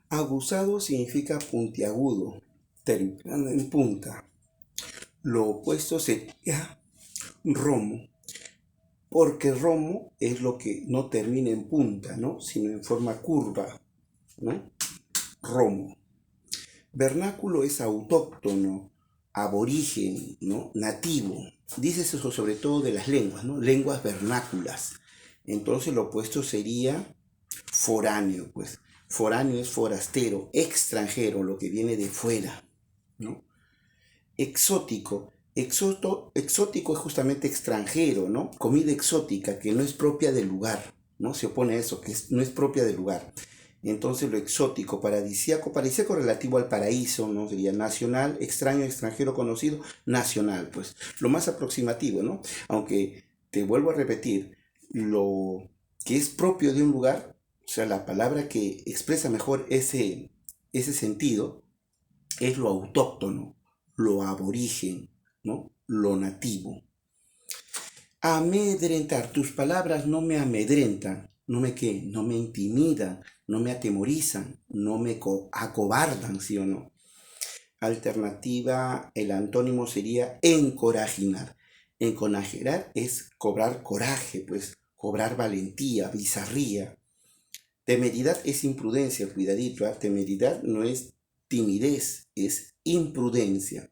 Aguzado significa puntiagudo, terminando en punta. Lo opuesto sería romo, porque romo es lo que no termina en punta, ¿no? Sino en forma curva, ¿no? Romo. Vernáculo es autóctono, aborigen, ¿no? Nativo. Dice eso sobre todo de las lenguas, ¿no? Lenguas vernáculas. Entonces lo opuesto sería foráneo, pues. Foráneo es forastero, extranjero, lo que viene de fuera, ¿no? Exótico. Exótico es justamente extranjero, ¿no? Comida exótica que no es propia del lugar, ¿no? Se opone a eso, que no es propia del lugar. Entonces lo exótico, paradisíaco relativo al paraíso, ¿no? Sería nacional, extraño, extranjero, conocido, nacional, pues. Lo más aproximativo, ¿no? Aunque te vuelvo a repetir, lo que es propio de un lugar, o sea, la palabra que expresa mejor ese sentido, es lo autóctono, lo aborigen, ¿no? Lo nativo. Amedrentar, tus palabras no me amedrentan, no me qué, no me intimidan, no me atemorizan, no me acobardan, ¿sí o no? Alternativa, el antónimo sería encorajinar. Encorajinar es cobrar coraje, pues, cobrar valentía, bizarría. Temeridad es imprudencia, cuidadito, ¿eh? Temeridad no es timidez, es imprudencia.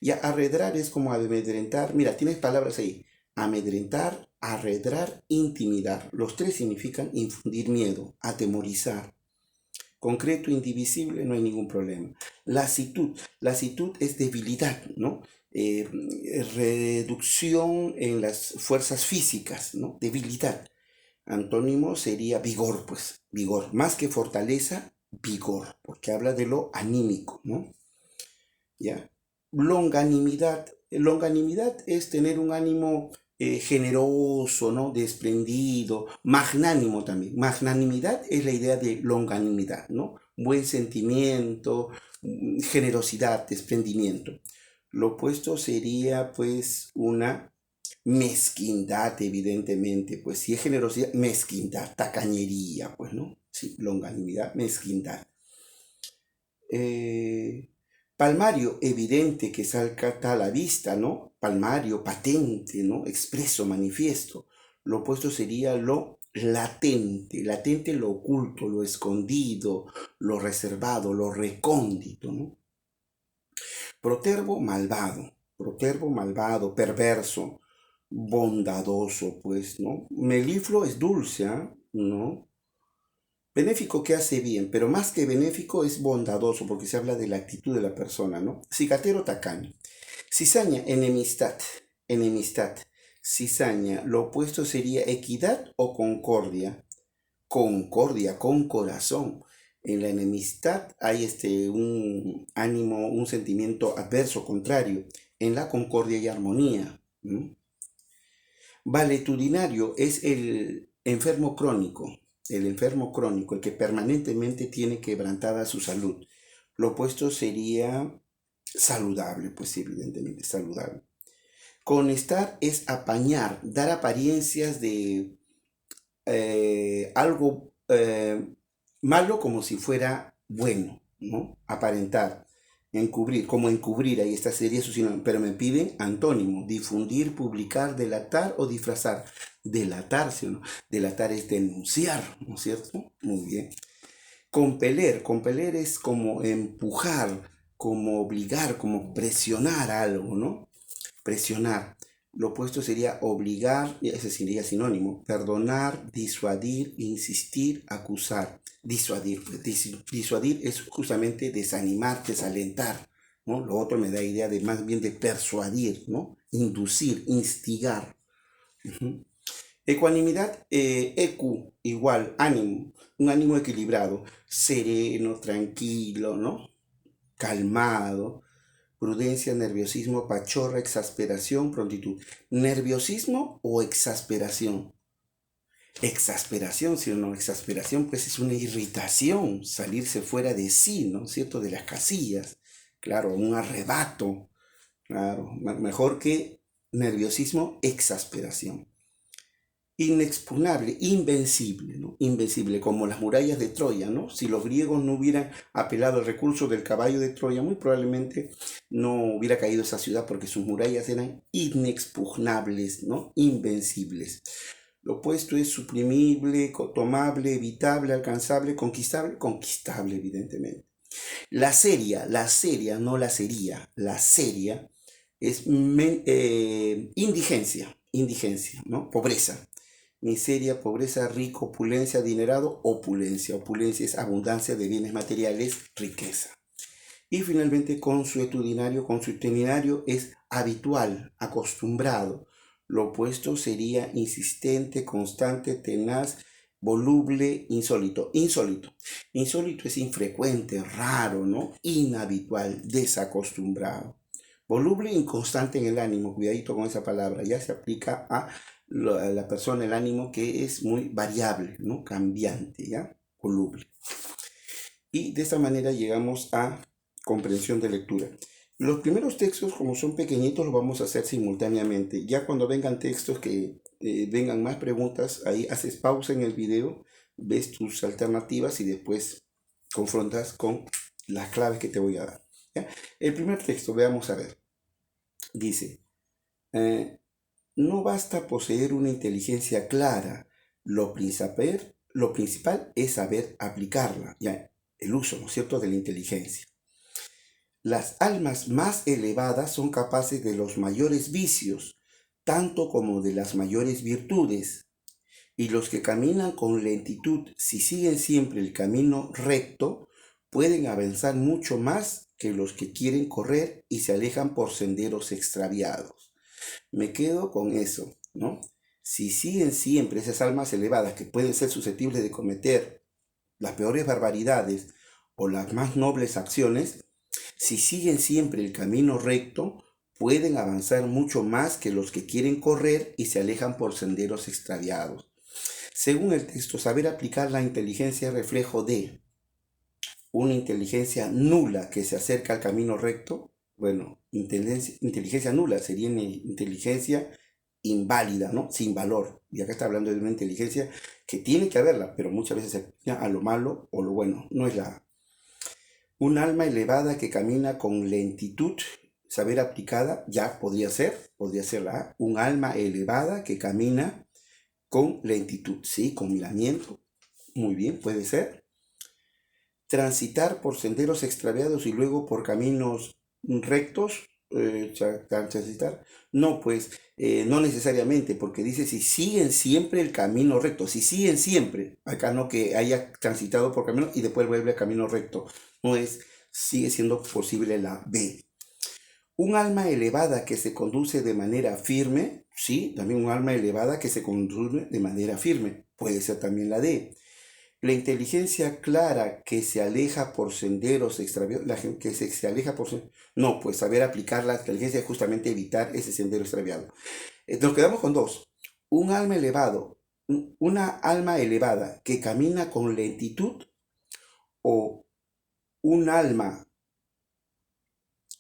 Y arredrar es como amedrentar. Mira, tienes palabras ahí. Amedrentar, arredrar, intimidar. Los tres significan infundir miedo, atemorizar. Concreto, indivisible, no hay ningún problema. Lasitud. Lasitud es debilidad, ¿no? Reducción en las fuerzas físicas, ¿no? Debilidad. Antónimo sería vigor, pues, vigor. Más que fortaleza, vigor, porque habla de lo anímico, ¿no? ¿Ya? Longanimidad. Longanimidad es tener un ánimo generoso, ¿no? Desprendido, magnánimo también. Magnanimidad es la idea de longanimidad, ¿no? Buen sentimiento, generosidad, desprendimiento. Lo opuesto sería pues una mezquindad, evidentemente, pues si es generosidad, mezquindad, tacañería, pues, ¿no? Sí, longanimidad, mezquindad. Eh, Palmario, evidente que salta a la vista, ¿no? Palmario, patente, ¿no? Expreso, manifiesto. Lo opuesto sería lo latente, latente lo oculto, lo escondido, lo reservado, lo recóndito, ¿no? Protervo malvado, perverso, bondadoso, pues, ¿no? Melifluo es dulce, ¿ah? ¿No? Benéfico que hace bien, pero más que benéfico es bondadoso, porque se habla de la actitud de la persona, ¿no? Cicatero, tacaño. Cizaña, enemistad, enemistad. Cizaña, lo opuesto sería equidad o concordia. Concordia, con corazón. En la enemistad hay un ánimo, un sentimiento adverso, contrario. En la concordia y armonía. ¿Mm? Valetudinario es el enfermo crónico, el que permanentemente tiene quebrantada su salud. Lo opuesto sería saludable, pues evidentemente saludable. Conestar es apañar, dar apariencias de algo malo como si fuera bueno, ¿no? Aparentar, encubrir, como encubrir, ahí está, sería su sinónimo, pero me piden antónimo, difundir, publicar, delatar o disfrazar. Delatarse, ¿no? Delatar es denunciar, ¿no es cierto? Muy bien. Compeler es como empujar, como obligar, como presionar algo, ¿no? Presionar. Lo opuesto sería obligar, ese sería sinónimo. Perdonar, disuadir, insistir, acusar. Disuadir. Disuadir es justamente desanimar, desalentar, ¿no? Lo otro me da idea de más bien de persuadir, ¿no? Inducir, instigar. Uh-huh. Ecuanimidad, ecu, igual, ánimo, un ánimo equilibrado, sereno, tranquilo, ¿no? Calmado. Prudencia, nerviosismo, pachorra, exasperación, prontitud. ¿Nerviosismo o exasperación? Exasperación, si o no, exasperación pues es una irritación, salirse fuera de sí, ¿no es cierto? De las casillas, claro, un arrebato, claro, mejor que nerviosismo, exasperación. inexpugnable, invencible, ¿no? Invencible, como las murallas de Troya, ¿no? Si los griegos no hubieran apelado al recurso del caballo de Troya, muy probablemente no hubiera caído esa ciudad porque sus murallas eran inexpugnables, ¿no? Invencibles. Lo opuesto es suprimible, tomable, evitable, alcanzable, conquistable, conquistable, evidentemente. La seria, no la sería, la seria es indigencia, ¿no? Pobreza. Miseria, pobreza, rico, opulencia, adinerado, opulencia. Opulencia es abundancia de bienes materiales, riqueza. Y finalmente consuetudinario es habitual, acostumbrado. Lo opuesto sería insistente, constante, tenaz, voluble, insólito. Insólito es infrecuente, raro, ¿no? Inhabitual, desacostumbrado. Voluble, inconstante en el ánimo. Cuidadito con esa palabra. Ya se aplica a la persona, el ánimo, que es muy variable, ¿no? Cambiante, ¿ya? Voluble. Y de esta manera llegamos a comprensión de lectura. Los primeros textos, como son pequeñitos, los vamos a hacer simultáneamente. Ya cuando vengan textos que vengan más preguntas, ahí haces pausa en el video, ves tus alternativas y después confrontas con las claves que te voy a dar. ¿Ya? El primer texto, veamos a ver. Dice, no basta poseer una inteligencia clara, lo principal es saber aplicarla, ya, el uso, ¿no es cierto?, de la inteligencia. Las almas más elevadas son capaces de los mayores vicios, tanto como de las mayores virtudes, y los que caminan con lentitud, si siguen siempre el camino recto, pueden avanzar mucho más que los que quieren correr y se alejan por senderos extraviados. Me quedo con eso, ¿no? Si siguen siempre esas almas elevadas que pueden ser susceptibles de cometer las peores barbaridades o las más nobles acciones, si siguen siempre el camino recto, pueden avanzar mucho más que los que quieren correr y se alejan por senderos extraviados. Según el texto, saber aplicar la inteligencia es reflejo de una inteligencia nula que se acerca al camino recto. Bueno, inteligencia nula sería una inteligencia inválida, ¿no? Sin valor. Y acá está hablando de una inteligencia que tiene que haberla, pero muchas veces se aplica a lo malo o lo bueno. No es la... Un alma elevada que camina con lentitud, saber aplicada, ya podría ser la A. Un alma elevada que camina con lentitud, sí, con miramiento. Muy bien, puede ser. Transitar por senderos extraviados y luego por caminos rectos, transitar. No, pues no necesariamente, porque dice si siguen siempre el camino recto, si siguen siempre, acá no que haya transitado por camino y después vuelve al camino recto, no es, sigue siendo posible la B. Un alma elevada que se conduce de manera firme, sí, también un alma elevada que se conduce de manera firme, puede ser también la D. La inteligencia clara que se aleja por senderos extraviados, que se aleja por no, pues saber aplicar la inteligencia es justamente evitar ese sendero extraviado. Nos quedamos con dos. Un alma elevado, una alma elevada que camina con lentitud o un alma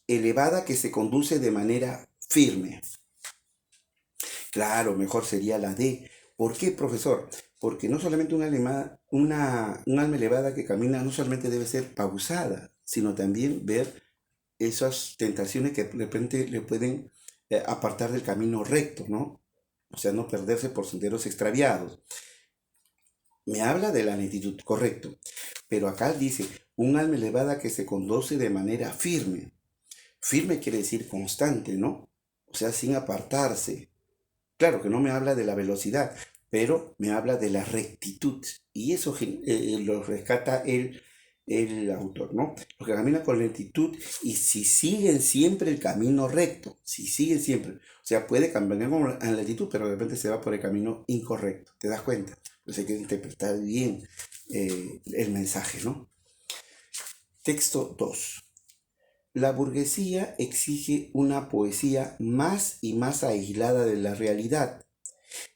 elevada que se conduce de manera firme. Claro, mejor sería la D. ¿Por qué, profesor? Porque no solamente un alma elevada que camina no solamente debe ser pausada, sino también ver esas tentaciones que de repente le pueden apartar del camino recto, ¿no? O sea, no perderse por senderos extraviados. Me habla de la lentitud, correcto. Pero acá dice, un alma elevada que se conduce de manera firme. Firme quiere decir constante, ¿no? O sea, sin apartarse. Claro que no me habla de la velocidad, pero me habla de la rectitud. Y eso lo rescata el autor, ¿no? Los que caminan con lentitud y si siguen siempre el camino recto, si siguen siempre. O sea, puede caminar con lentitud, pero de repente se va por el camino incorrecto. ¿Te das cuenta? Entonces hay que interpretar bien el mensaje, ¿no? Texto 2. La burguesía exige una poesía más y más aislada de la realidad.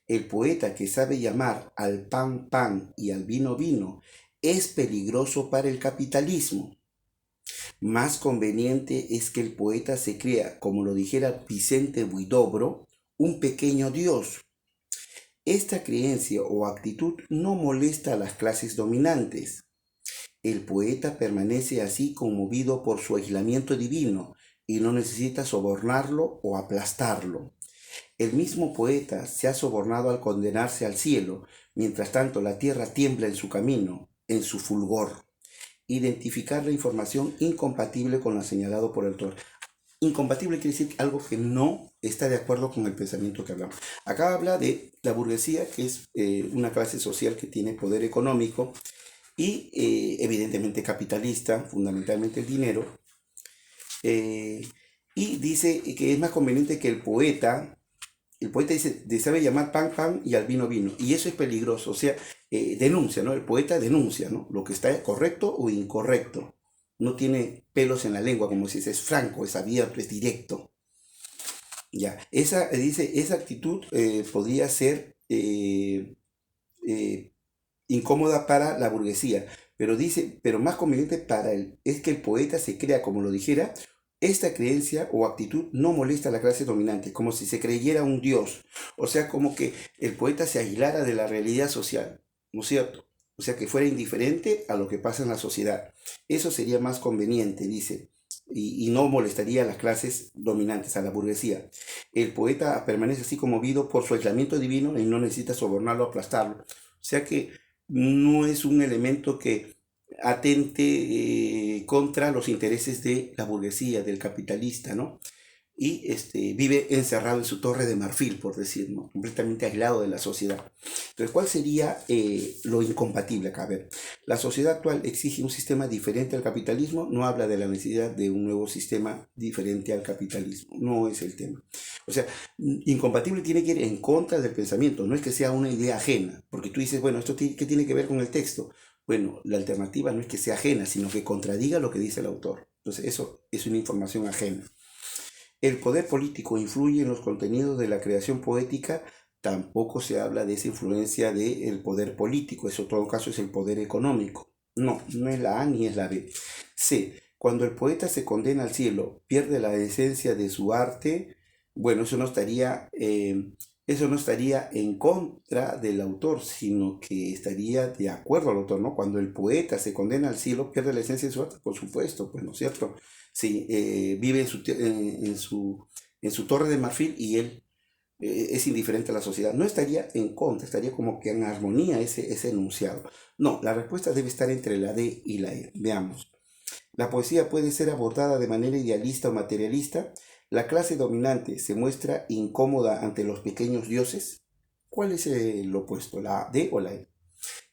El poeta que sabe llamar al pan pan y al vino vino es peligroso para el capitalismo. Más conveniente es que el poeta se crea, como lo dijera Vicente Huidobro, un pequeño Dios. Esta creencia o actitud no molesta a las clases dominantes. El poeta permanece así conmovido por su aislamiento divino y no necesita sobornarlo o aplastarlo. El mismo poeta se ha sobornado al condenarse al cielo, mientras tanto la tierra tiembla en su camino, en su fulgor. Identificar la información incompatible con lo señalado por el autor. Incompatible quiere decir algo que no está de acuerdo con el pensamiento que hablamos. Acá habla de la burguesía, que es una clase social que tiene poder económico y evidentemente capitalista, fundamentalmente el dinero. Y dice que es más conveniente que el poeta dice, sabe llamar pan, pan y al vino, vino. Y eso es peligroso, o sea, denuncia, ¿no? El poeta denuncia, ¿no? Lo que está correcto o incorrecto. No tiene pelos en la lengua, como si es franco, es abierto, es directo. Ya, esa actitud podría ser incómoda para la burguesía, pero más conveniente para él es que el poeta se crea, como lo dijera, esta creencia o actitud no molesta a la clase dominante, como si se creyera un dios, o sea, como que el poeta se aislara de la realidad social, ¿no es cierto? O sea, que fuera indiferente a lo que pasa en la sociedad. Eso sería más conveniente, dice, y no molestaría a las clases dominantes, a la burguesía. El poeta permanece así conmovido por su aislamiento divino y no necesita sobornarlo o aplastarlo. O sea que no es un elemento que atente contra los intereses de la burguesía, del capitalista, ¿no? Y vive encerrado en su torre de marfil, por decir, ¿no? Completamente aislado de la sociedad. Entonces, ¿cuál sería lo incompatible acá? A ver, la sociedad actual exige un sistema diferente al capitalismo, no habla de la necesidad de un nuevo sistema diferente al capitalismo, no es el tema. O sea, incompatible tiene que ir en contra del pensamiento, no es que sea una idea ajena, porque tú dices, bueno, ¿esto qué tiene que ver con el texto? Bueno, la alternativa no es que sea ajena, sino que contradiga lo que dice el autor. Entonces, eso es una información ajena. El poder político influye en los contenidos de la creación poética, tampoco se habla de esa influencia del poder político, eso en todo caso es el poder económico. No, no es la A ni es la B. C. Cuando el poeta se condena al cielo, pierde la esencia de su arte, bueno, eso no estaría en contra del autor, sino que estaría de acuerdo al autor, ¿no? Cuando el poeta se condena al cielo, pierde la esencia de su arte, por supuesto, pues, ¿no es cierto? Sí, vive en su torre de marfil y él es indiferente a la sociedad. No estaría en contra, estaría como que en armonía ese enunciado. No, la respuesta debe estar entre la D y la E. Veamos. La poesía puede ser abordada de manera idealista o materialista. La clase dominante se muestra incómoda ante los pequeños dioses. ¿Cuál es el opuesto, la D o la E?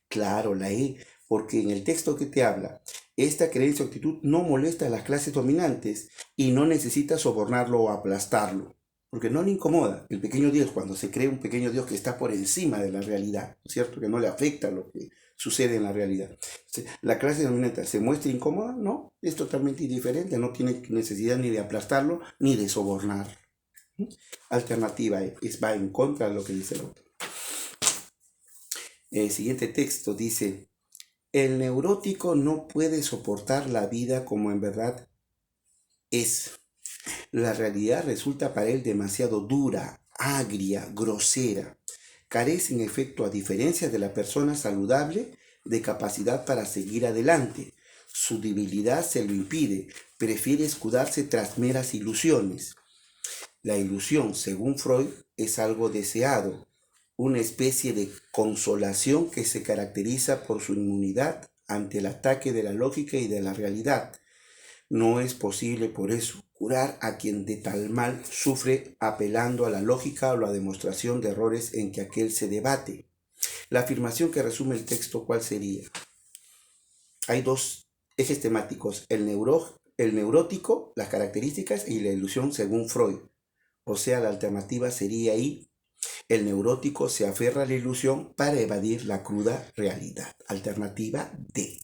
Claro, la E, porque en el texto que te habla, esta creencia o actitud no molesta a las clases dominantes y no necesita sobornarlo o aplastarlo, porque no le incomoda el pequeño Dios cuando se cree un pequeño Dios que está por encima de la realidad, ¿no es cierto? Que no le afecta lo que sucede en la realidad. La clase dominante se muestra incómoda, no, es totalmente indiferente, no tiene necesidad ni de aplastarlo ni de sobornar. Alternativa va en contra de lo que dice el autor. El siguiente texto dice: el neurótico no puede soportar la vida como en verdad es. La realidad resulta para él demasiado dura, agria, grosera. Carece, en efecto, a diferencia de la persona saludable, de capacidad para seguir adelante. Su debilidad se lo impide, prefiere escudarse tras meras ilusiones. La ilusión, según Freud, es algo deseado, una especie de consolación que se caracteriza por su inmunidad ante el ataque de la lógica y de la realidad. No es posible, por eso, curar a quien de tal mal sufre apelando a la lógica o la demostración de errores en que aquel se debate. La afirmación que resume el texto, ¿cuál sería? Hay dos ejes temáticos, el neurótico, las características, y la ilusión según Freud. O sea, la alternativa sería ahí: el neurótico se aferra a la ilusión para evadir la cruda realidad. Alternativa D.